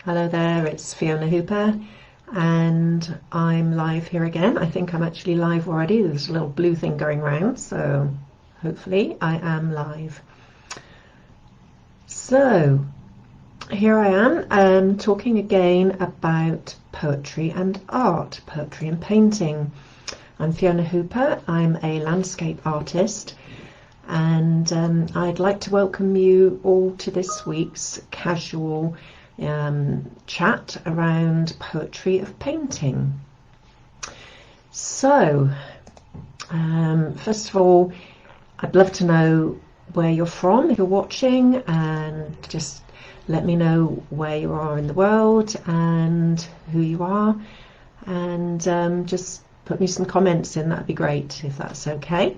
Hello there, it's Fiona Hooper and I'm live here again. I think I'm actually live already. There's a little blue thing going around, so hopefully I am live. So here I am talking again about poetry and art, poetry and painting. I'm Fiona Hooper, I'm a landscape artist, and I'd like to welcome you all to this week's casual chat around poetry of painting. So first of all, I'd love to know where you're from if you're watching, and just let me know where you are in the world and who you are, and just put me some comments in. That'd be great if that's okay,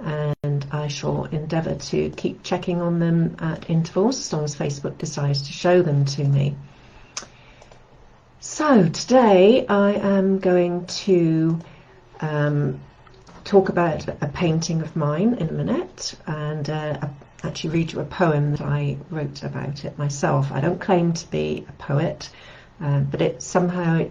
and I shall endeavour to keep checking on them at intervals as long as Facebook decides to show them to me. So today I am going to talk about a painting of mine in a minute, and actually read you a poem that I wrote about it myself. I don't claim to be a poet, but it somehow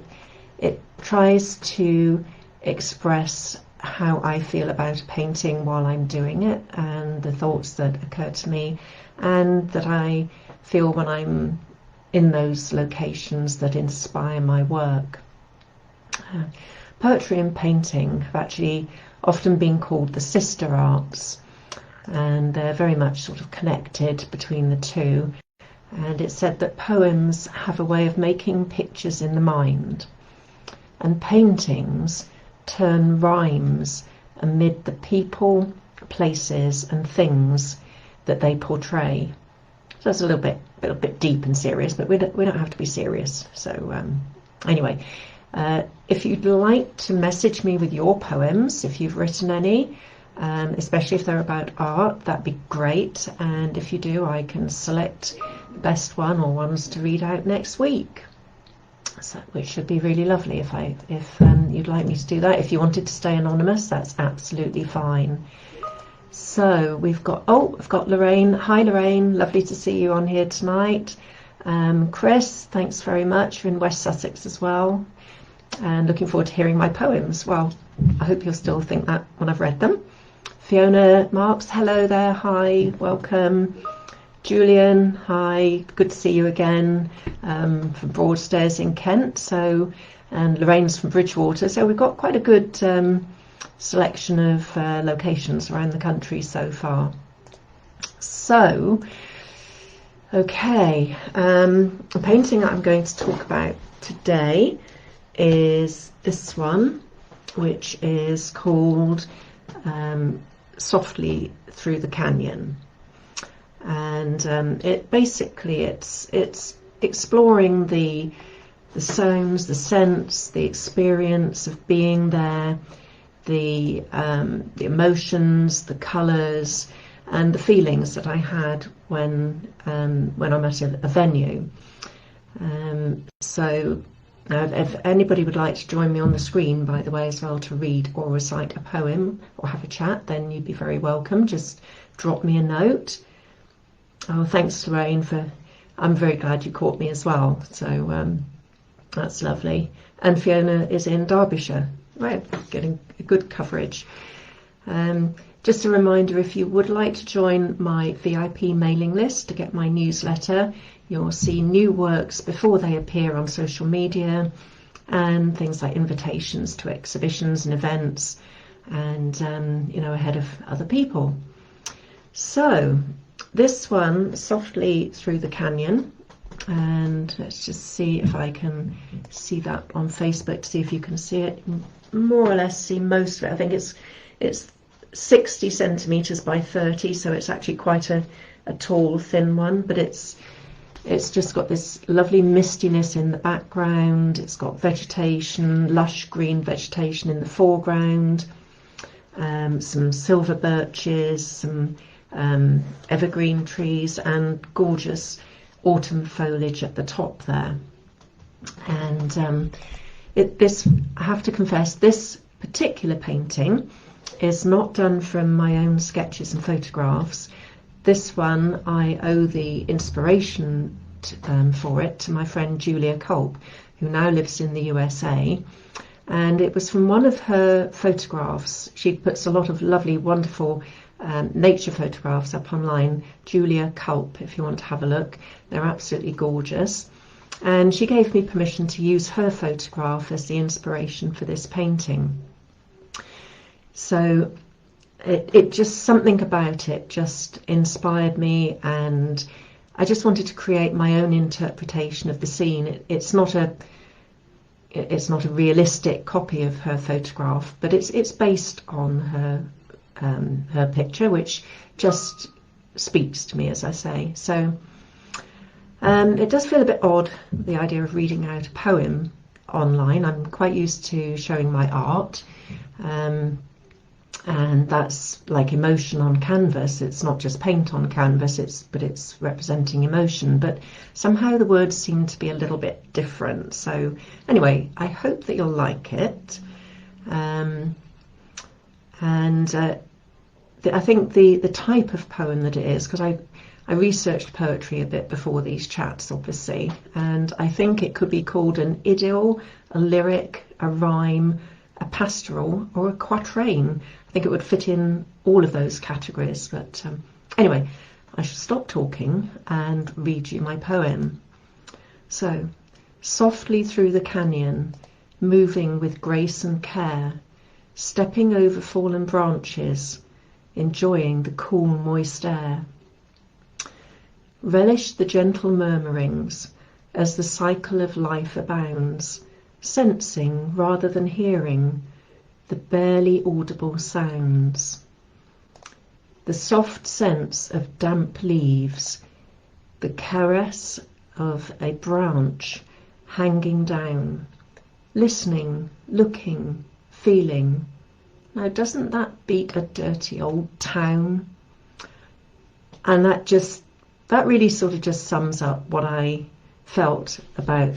it tries to express how I feel about a painting while I'm doing it, and the thoughts that occur to me and that I feel when I'm in those locations that inspire my work. Poetry and painting have actually often been called the sister arts, and they're very much sort of connected between the two. And it's said that poems have a way of making pictures in the mind, and paintings turn rhymes amid the people, places and things that they portray. So it's a little bit deep and serious, but we don't have to be serious. So anyway, if you'd like to message me with your poems, if you've written any, especially if they're about art, that'd be great. And if you do, I can select the best one or ones to read out next week. So, which should be really lovely if you'd like me to do that. If you wanted to stay anonymous, that's absolutely fine. So I've got Lorraine. Hi Lorraine, lovely to see you on here tonight. Chris, thanks very much. You're in West Sussex as well, and looking forward to hearing my poems. Well, I hope you'll still think that when I've read them. Fiona Marks, hello there, hi, welcome. Julian, hi, good to see you again, from Broadstairs in Kent. So, and Lorraine's from Bridgewater. So we've got quite a good selection of locations around the country so far. So, okay, the painting that I'm going to talk about today is this one, which is called Softly Through the Canyon. And it's exploring the sounds, the sense, the experience of being there, the emotions, the colours, and the feelings that I had when I'm at a venue. So if anybody would like to join me on the screen, by the way, as well, to read or recite a poem or have a chat, then you'd be very welcome. Just drop me a note. Oh, thanks, Lorraine, I'm very glad you caught me as well. So that's lovely. And Fiona is in Derbyshire. Right, getting a good coverage. Just a reminder, if you would like to join my VIP mailing list to get my newsletter, you'll see new works before they appear on social media, and things like invitations to exhibitions and events, and ahead of other people. So this one, Softly Through the Canyon, and let's just see if I can see that on Facebook to see if you can see it. More or less see most of it. I think it's 60 centimetres by 30, so it's actually quite a tall, thin one, but it's just got this lovely mistiness in the background. It's got vegetation, lush green vegetation in the foreground, some silver birches, some evergreen trees, and gorgeous autumn foliage at the top there. And I have to confess, this particular painting is not done from my own sketches and photographs. This one I owe the inspiration gift for it to my friend Julia Culp, who now lives in the USA. And it was from one of her photographs. She puts a lot of lovely, wonderful nature photographs up online. Julia Culp, if you want to have a look. They're absolutely gorgeous. And she gave me permission to use her photograph as the inspiration for this painting. So it just, something about it just inspired me, and I just wanted to create my own interpretation of the scene. It's not a realistic copy of her photograph, but it's based on her picture, which just speaks to me, as I say. So it does feel a bit odd, the idea of reading out a poem online. I'm quite used to showing my art, and that's like emotion on canvas. It's not just paint on canvas, but it's representing emotion. But somehow the words seem to be a little bit different. So anyway, I hope that you'll like it. I think the type of poem that it is, because I researched poetry a bit before these chats, obviously, and I think it could be called an idyll, a lyric, a rhyme, a pastoral, or a quatrain. I think it would fit in all of those categories. But anyway, I should stop talking and read you my poem. So, softly through the canyon, moving with grace and care, stepping over fallen branches, enjoying the cool, moist air. Relish the gentle murmurings as the cycle of life abounds, sensing rather than hearing the barely audible sounds. The soft sense of damp leaves, the caress of a branch hanging down, listening, looking, feeling. Now, doesn't that beat a dirty old town? And that really sort of just sums up what I felt about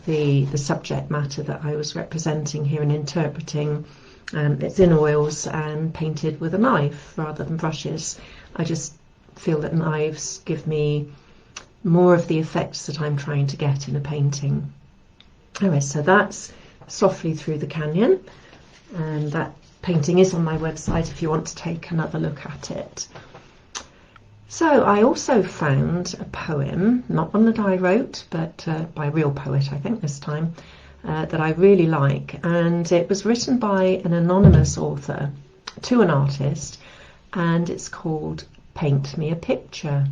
the subject matter that I was representing here and interpreting. It's in oils and painted with a knife rather than brushes. I just feel that knives give me more of the effects that I'm trying to get in a painting. Anyway, so that's Softly Through the Canyon, and that painting is on my website if you want to take another look at it. So I also found a poem, not one that I wrote, but by a real poet, I think this time, that I really like, and it was written by an anonymous author to an artist, and it's called Paint Me a Picture.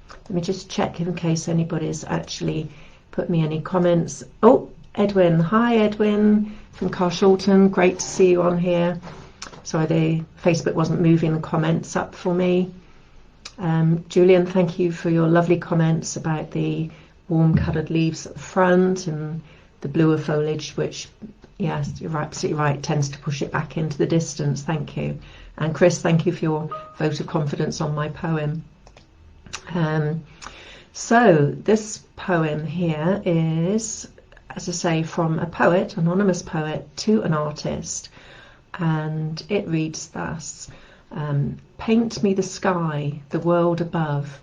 Let me just check in case anybody's actually put me any comments. Oh, Edwin. Hi, Edwin from Carshalton. Great to see you on here. Sorry, the Facebook wasn't moving the comments up for me. Julian, thank you for your lovely comments about the warm coloured leaves at the front and the bluer foliage, which, yes, you're absolutely right, tends to push it back into the distance. Thank you. And Chris, thank you for your vote of confidence on my poem. So this poem here is, as I say, from a poet, anonymous poet, to an artist, and it reads thus. Paint me the sky, the world above.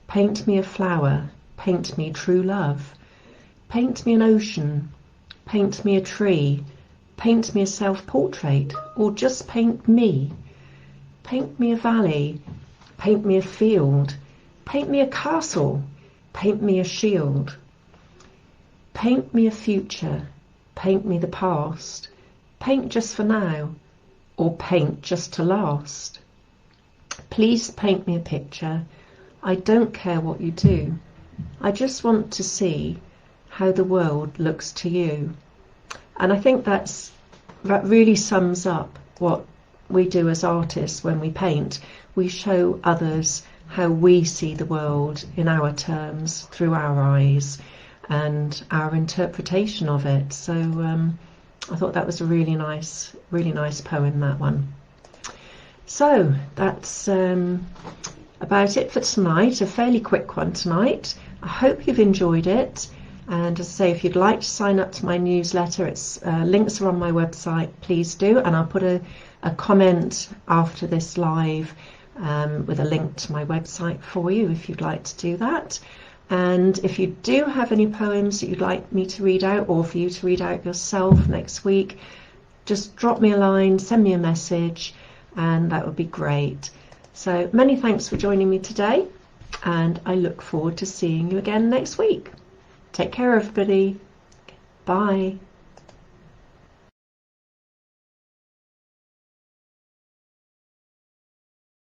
Paint me a flower, paint me true love. Paint me an ocean, paint me a tree, paint me a self-portrait, or just paint me. Paint me a valley, paint me a field, paint me a castle, paint me a shield. Paint me a future, paint me the past, paint just for now, or paint just to last. Please paint me a picture. I don't care what you do. I just want to see how the world looks to you. And I think that really sums up what we do as artists when we paint. We show others how we see the world in our terms, through our eyes, and our interpretation of it. So I thought that was a really nice poem, that one. So that's about it for tonight, a fairly quick one tonight. I hope you've enjoyed it, and as I say, if you'd like to sign up to my newsletter, it's links are on my website, please do, and I'll put a comment after this live with a link to my website for you if you'd like to do that. And if you do have any poems that you'd like me to read out, or for you to read out yourself next week, just drop me a line, send me a message, and that would be great. So many thanks for joining me today, and I look forward to seeing you again next week. Take care, everybody. Bye.